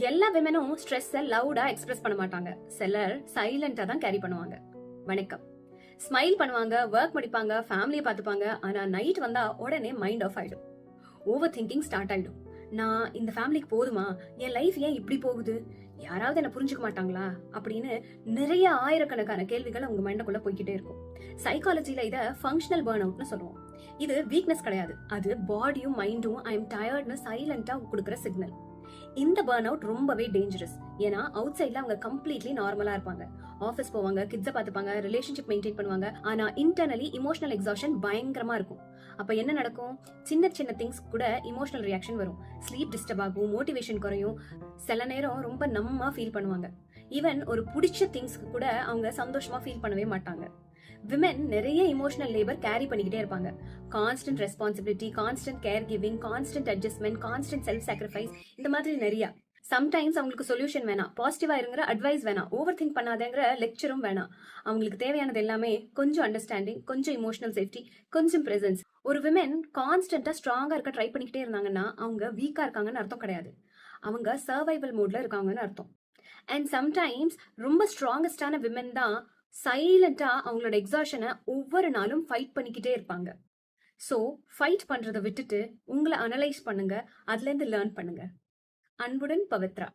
எல்லா விமனும் ஸ்ட்ரெஸ்ஸை லவுடா எக்ஸ்பிரஸ் பண்ண மாட்டாங்க. சிலர் சைலண்டா தான் கேரி பண்ணுவாங்க. வணக்கம். ஸ்மைல் பண்ணுவாங்க, ஒர்க் முடிப்பாங்க, ஃபேமிலியை பார்த்துப்பாங்க. ஆனா நைட் வந்தா உடனே மைண்ட் ஆஃப் ஆயிடும். ஓவர் திங்கிங் ஸ்டார்ட் ஆயிடும். நான் இந்த ஃபேமிலிக்கு போதுமா, என் லைஃப் ஏன் இப்படி போகுது, யாராவது என்ன புரிஞ்சுக்க மாட்டாங்களா அப்படின்னு நிறைய ஆயிரக்கணக்கான கேள்விகள் உங்க மைண்டுக்குள்ள போய்கிட்டே இருக்கும். சைக்காலஜில இத ஃபங்க்ஷனல் பர்ன் அவுட்னு சொல்லுவோம். இது வீக்னஸ் கிடையாது, அது பாடியும் மைண்டும் ஐ எம் டயர்ட்னு சைலண்டா கொடுக்குற சிக்னல். இந்த பர்ன் அவுட் ரொம்பவே டேஞ்சரஸ். ஏன்னா அவுட் சைட்ல அவங்க கம்ப்ளீட்லி நார்மலா இருப்பாங்க, ஆஃபீஸ் போவாங்க, கிட்ஸை பார்த்துப்பாங்க, ரிலேஷன்ஷிப் மெயின்டைன் பண்ணுவாங்க. ஆனா இன்டர்னலி இமோஷனல் எக்ஸாஷன் பயங்கரமா இருக்கும். அப்ப என்ன நடக்கும்? சின்ன சின்ன திங்ஸ் கூட இமோஷனல் ரியாக்ஷன் வரும். ஸ்லீப் டிஸ்டர்ப் ஆகும், மோட்டிவேஷன் குறையும், சில நேரம் ரொம்ப நம்மா ஃபீல் பண்ணுவாங்க. ஈவன் ஒரு பிடிச்ச திங்ஸ்க்கு கூட அவங்க சந்தோஷமா ஃபீல் பண்ணவே மாட்டாங்க. விமென் நிறைய இமோஷனல் லேபர் கேரி பண்ணிக்கிட்டே இருப்பாங்க. Constant responsibility, constant care giving, constant adjustment, constant self sacrifice, இந்த மாதிரி நிறைய. சம்டைம்ஸ் அவங்களுக்கு சொல்யூஷன் வேணாம், பாசிட்டிவா இருங்கிற அட்வைஸ் வேணாம், ஓவர் திங்க் பண்ணாதேங்கிற லெக்சரும் வேணாம். அவங்களுக்கு தேவையானது எல்லாமே கொஞ்சம் அண்டர்ஸ்டாண்டிங், கொஞ்சம் இமோஷனல் சேஃப்டி, கொஞ்சம் பிரசன்ஸ். ஒரு விமென் கான்ஸ்டன்டா ஸ்ட்ராங்கா இருக்க ட்ரை பண்ணிக்கிட்டே இருந்தாங்கன்னா அவங்க வீக்கா இருக்காங்கன்னு அர்த்தம் கிடையாது, அவங்க சர்வைவல் மோட்ல இருக்காங்கன்னு அர்த்தம். அண்ட் சம்டைம்ஸ் ரொம்ப ஸ்ட்ராங்கஸ்டான விமென் தான் சைலண்டா அவங்களோட எக்ஸாஷனை ஒவ்வொரு நாளும் ஃபைட் பண்ணிக்கிட்டே இருப்பாங்க. ஸோ ஃபைட் பண்றதை விட்டுட்டு உங்களை அனலைஸ் பண்ணுங்க, அதுல இருந்து லேர்ன் பண்ணுங்க. அன்புடன் பவித்ரா.